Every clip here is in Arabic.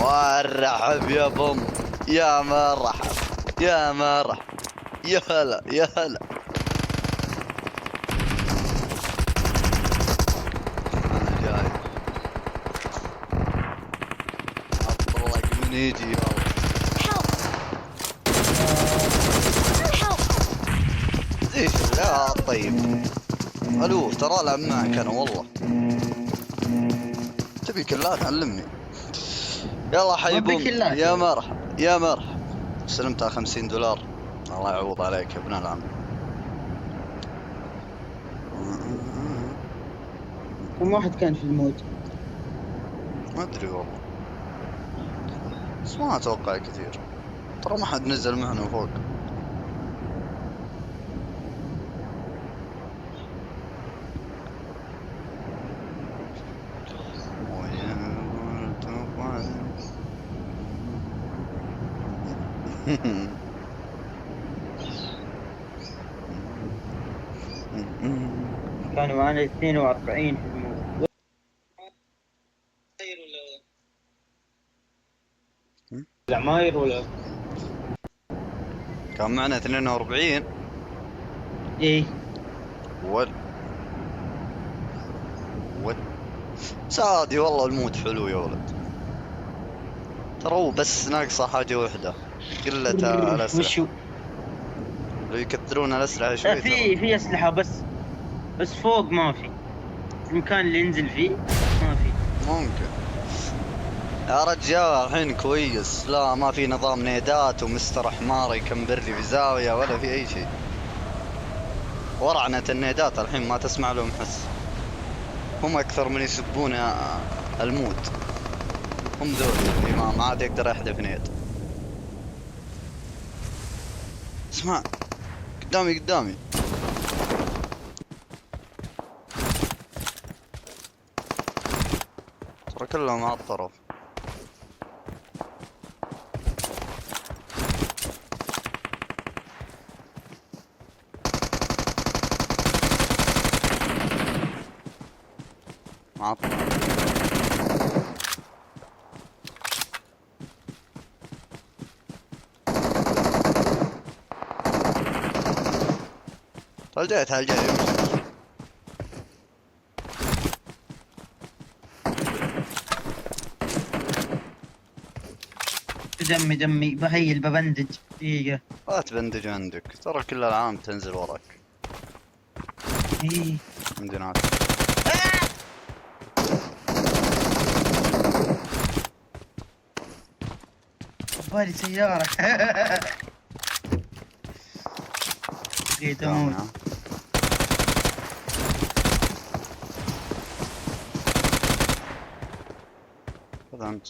وارحب يا بوم، يا مرحب يا مرحب، يا هلا يا هلا. انا جاي اطلق من يجي والله. ايش لا طيب. الو ترى العب معك انا والله. تبي كلها تعلمني. يلا حي بوم، يا مرحب يا مرحب. سلمتها 50 دولار. الله يعوض عليك يا ابن العم. كم واحد كان في الموت؟ ما ادري والله، بس ما اتوقع كثير. ترى ما حد نزل معنا فوق. كانوا معنا 42 في الموت. العماير ولا كان معنا 42. ايه ول سادي والله. المود حلو يا ولد. ترى هو بس ناقصه حاجة واحدة، قلة الأسلحة. وشو؟ لو يكثرون الأسلحة شوي في أسلحة بس فوق ما في. المكان اللي ينزل فيه ما في. ممكن يا رجال الحين كويس. لا ما في نظام نيدات ومستر حمار يكمبر لي في زاوية ولا في أي شيء. ورعنة النيدات الحين ما تسمع لهم حس. هم أكثر من يسبون الموت. هم ذول اللي ما عاد يقدر يحذف نيد. اسمع قدامي ترى كلهم على الطرف. مع الطرف. هالجاي دمي بهيل ببندج دقيقة. لا تبندج عندك، ترى كل العام تنزل وراك. ايه عندي ناس. بالي سيارة. بقيت اموت. خذ انت.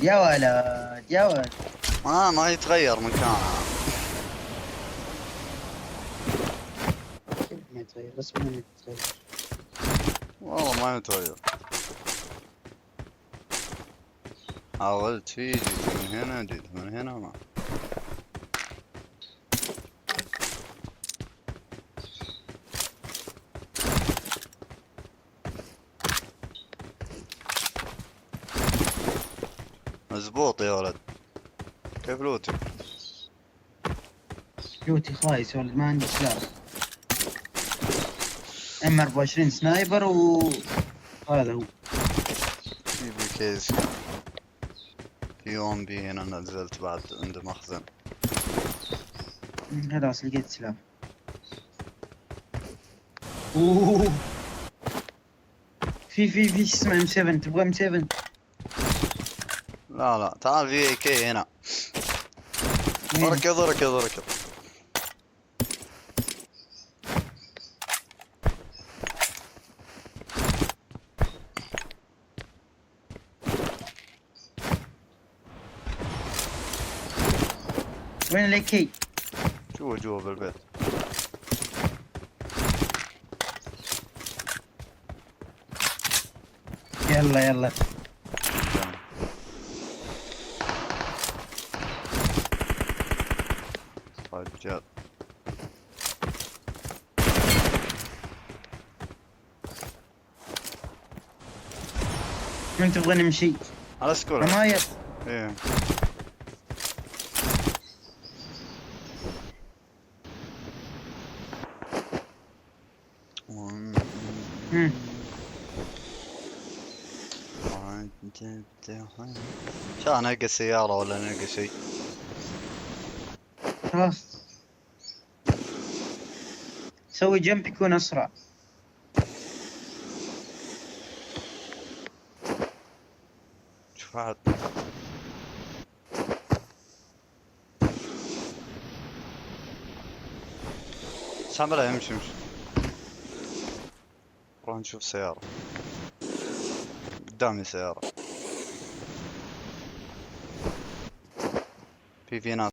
يا ولد ما يتغير مكانها. ما يتغير بس ما يتغير. والله ما يتغير. حاولت فيه جيت من هنا جيت من هنا ما. مزبوط يا ولد. كيف لوتي؟ لوتي خايس ولد، ما عندي سلاح. M24 سنايبر وهذا هو. في بي كيس. في يوم بي هنا نزلت بعد عند مخزن. خلاص لقيت سلاح. اوه في اسمه M7. تبغى M7؟ لا تعال في اي كي هنا. ركض وين الاي كي؟ جوا بالبيت. يلا يلا. رجال من تبغى نمشي؟ على سكول. عماير. ايه مم. شو انقي سيارة ولا نلقى شيء؟ خلاص سوي جنب يكون اسرع. شوف واحد سامع لا يمشي نروح نشوف سيارة قدامي سيارة في ناس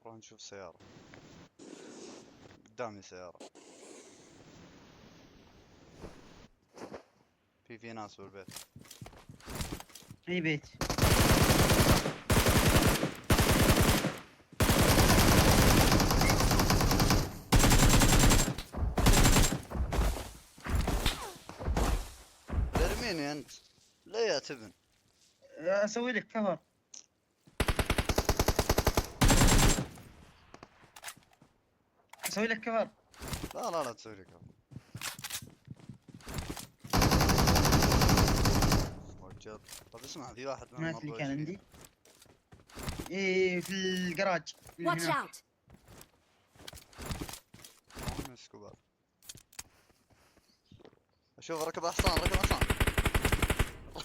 نروح نشوف سيارة قدامي سيارة في ناس بالبيت. اي بيت. ترميني انت ليه يا تبن؟ اسوي لك كفر. اسوي لك كفر. لا تسوي لي كفر. رجال طب اسمع في واحد من مات اللي مرة كان يجي عندي. ايه في الجراج اللي Watch هناك. out! مسكوا بعض. اشوف ركب حصان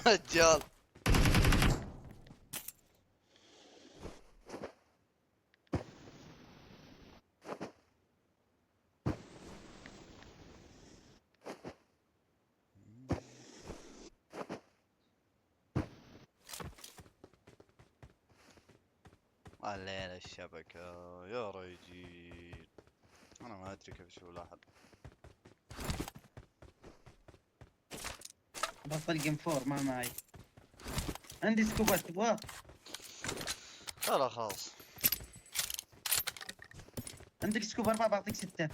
رجال الليلة الشبكة يا رجال. انا ما ادري كيف اشوف لاحد. بطل جيم 4 ما معي. عندي سكوبات تبغاه؟ لا خلاص عندك سكوب 4 بعطيك 6.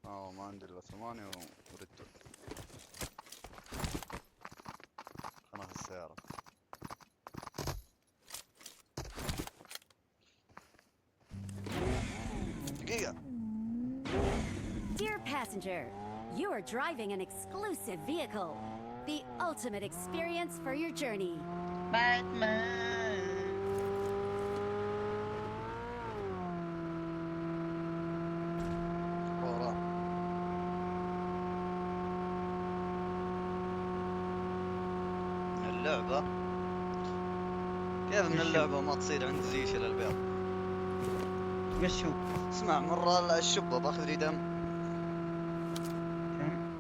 ما عندي الا 8 وردت. خلنا في السيارة. دقيقة. Dear passenger, you are driving an exclusive vehicle. The ultimate experience for your journey. باتمان. وراه من اللعبة كيف من اللعبة ما تصير عندي زي شيل البيض. وش هو؟ اسمع مرة الشبة باخذ لي دم. كم؟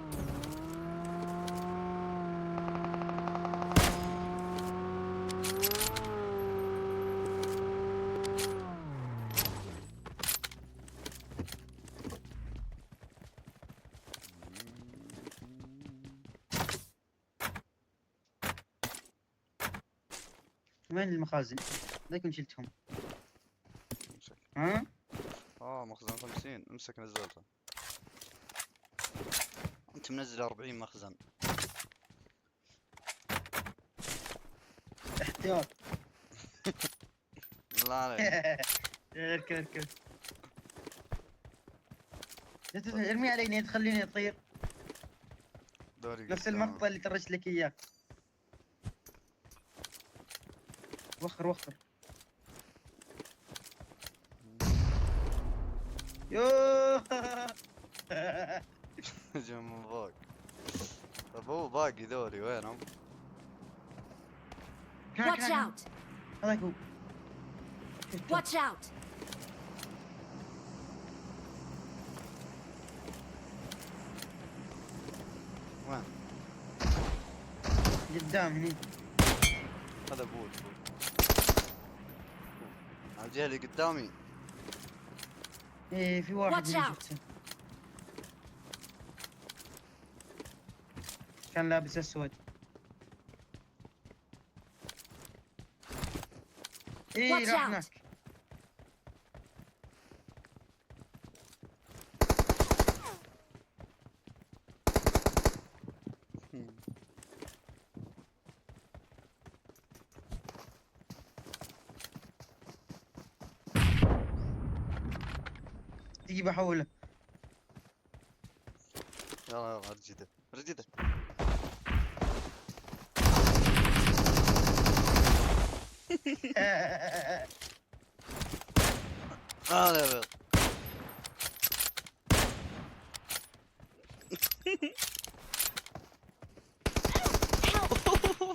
وين المخازن؟ لا يكون شلتهم. امسك. ها؟ مخزن 50 امسك نزلته. انت منزل 40 مخزن. احتياط. لا عليك. اركب. ارمي علي تخليني اطير. دوري نفس قدام. المقطع اللي ترشت لك اياه. وخر. يوه. جا من فوق. طب هو باقي ذولي وينهم؟ Watch out! هذاك هو. Watch out! وين؟ قدام هني. هذا بول. الجهة اللي قدامي. ايه في واحد Watch اللي out. شفته كان لابس اسود. ايه Watch راح out. هناك. تجي بحوله. يلا يلا ارجده ارجده. لا يا بيض.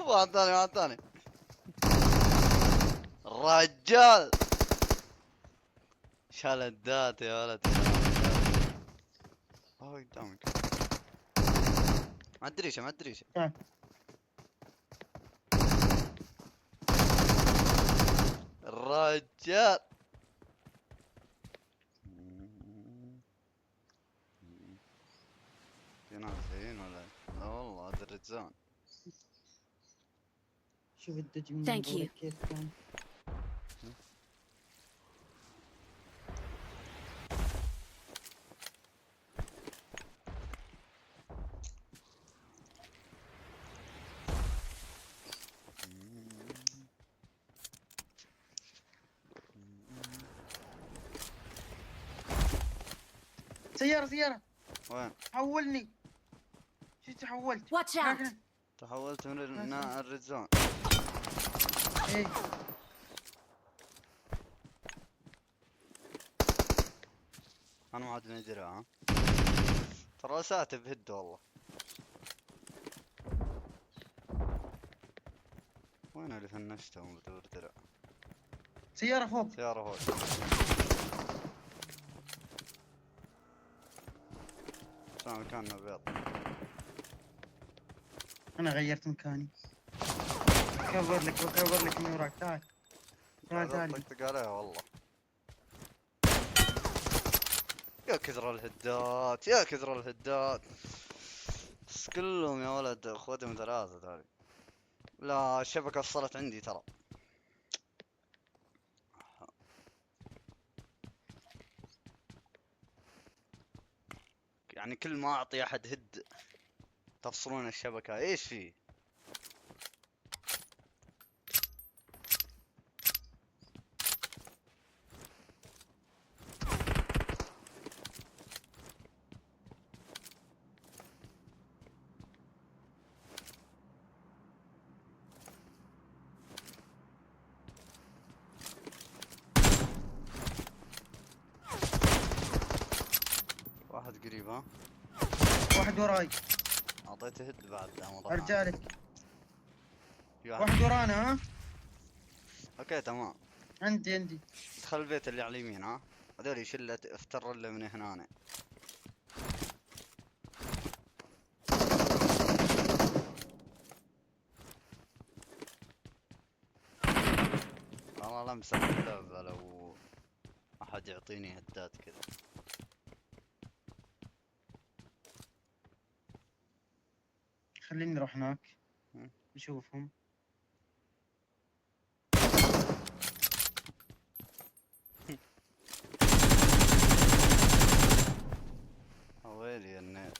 واحد ثاني واحد ثاني. الرجال شال الدات يا ولد. قدامك مع الدريشة مع الدريشة. تعال. الرجال في ناس زين ولا لا والله هذا الرجال. شوف الدج من Thank منظورك you. كيف كان. سيارة سيارة وين حولني. شو تحولت؟ Watch out. هناك. تحولت من الرجال. ايه انا ما عاد ندري ها. ترى ساتب هد والله. وين اللي فنشتهم بدور درع؟ سيارة فوق. سيارة هون. سامي مكاننا بيض. انا غيرت مكاني. كبر لك وكبر لك من وراك. تعال تعال تعال. طقطق عليها والله. يا كثر الهدات يا كثر الهدات. بس كلهم يا ولد اخوتهم ثلاثة تالي. لا الشبكة وصلت عندي ترى. يعني كل ما اعطي احد هد تفصلون الشبكة ايش فيه؟ واحد قريب ها؟ واحد وراي. اعطيته هد بعد ارجالك. في واحد. واحد ورانا ها. اوكي تمام. عندي. ادخل البيت اللي على اليمين ها. هذول شلة افتر له من هنا. والله لمسة اللعبة لو احد يعطيني هدات كذا. خليني نروح هناك م. نشوفهم. ويلي النت.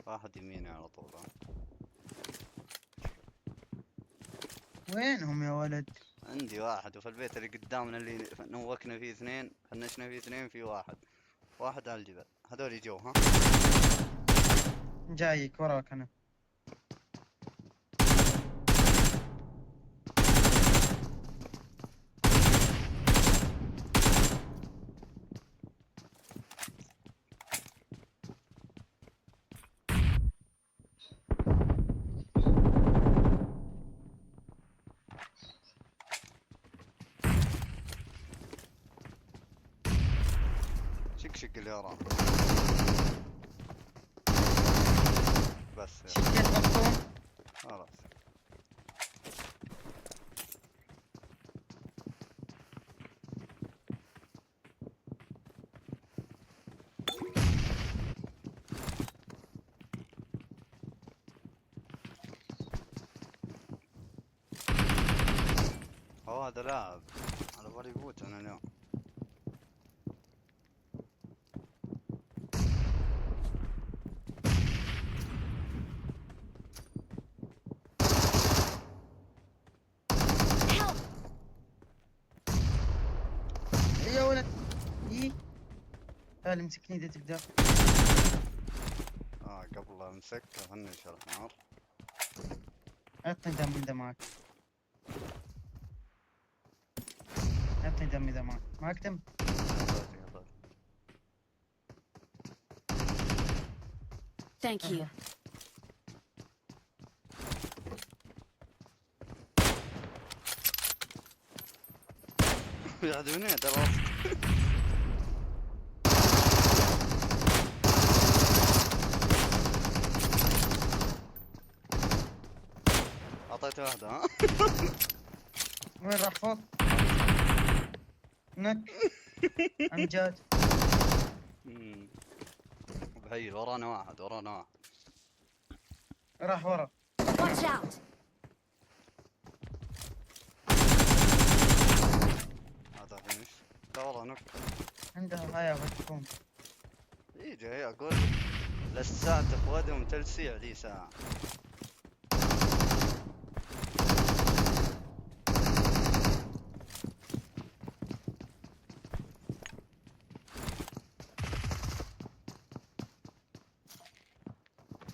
واحد يميني على طول ها. وينهم يا ولد؟ عندي واحد وفي البيت اللي قدامنا اللي نوكنا فيه اثنين فنشنا فيه اثنين في واحد. واحد على الجبل. هذول يجوا ها. جايك وراك انا. شق اللي وراه. بس يلا. شفتين بطون. خلاص. هذا لاعب على بالي بوت انا اليوم. Help! يا ولد. ايه. تعال مسكني اذا تقدر. قبل لا امسك افنش الحمار. عطني دم اذا معك. عطني دم اذا معك. معك دم. اعطيتك اعطيتك. Thank you. يعدوني ترى. اعطيته واحدة ها. وين راح فوق؟ نك. امجاد. بهيل ورانا واحد ورانا واحد. راح ورا. Watch out! هذا فينش. لا والله نك. عندها هاي بتكون. يجي هي اقول لساعة تخوذهم تلسيع ذي ساعة.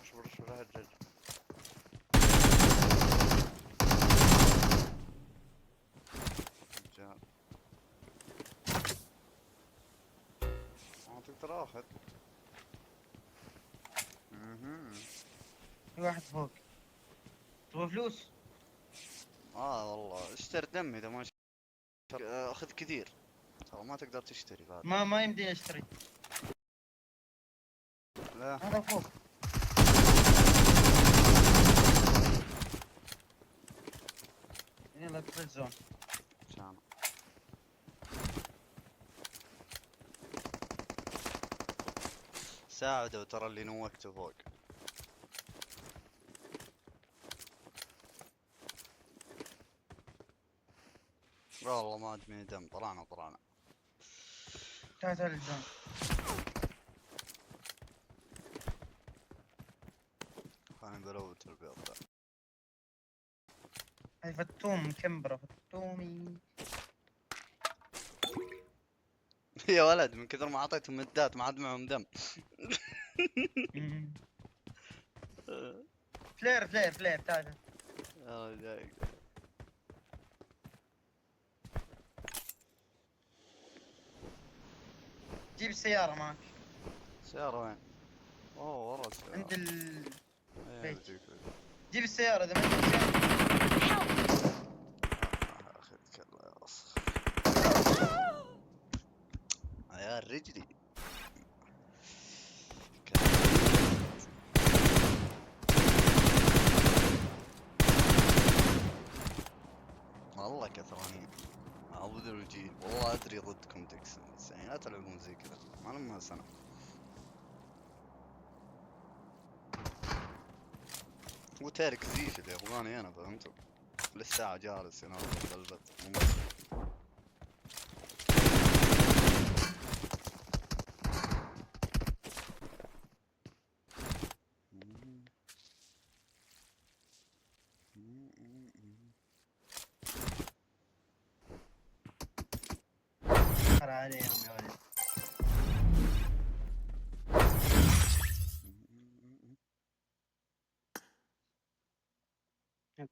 شو الهجج. رجال. تقدر اخذ. في واحد فوق. تبغى فلوس؟ والله اشتري دم اذا ما اخذ كثير. ترى ما تقدر تشتري بعد. ما يمديني اشتري. لا هذا فوق. يلا ادخل زون. شان. ساعدوا ترى اللي نوكته فوق. والله ما ادري دم. طلعنا تعال الزون. خليني بلوت البيض ذا. هاي فتوم مكمبرة فتومي. يا ولد من كثر ما اعطيتهم مدات ما عاد معهم دم. فلير تعال. يا رجال. جيب السيارة معك. سيارة وين؟ اوه ورا السيارة. عند إيه، بيت. بجيك. جيب السيارة اذا ما عندك سيارة. اخذك الله يا وسخ. عيال رجلي. والله كثرانين. اعوذ بالجيل والله ادري ضدكم تكسن بس يعني لا تلعبون زي كذا ما لما سنة. هو تارك زيش اللي يبغاني انا فهمتوا. للساعة جالس هنا قلبت. عليهم يا ولد.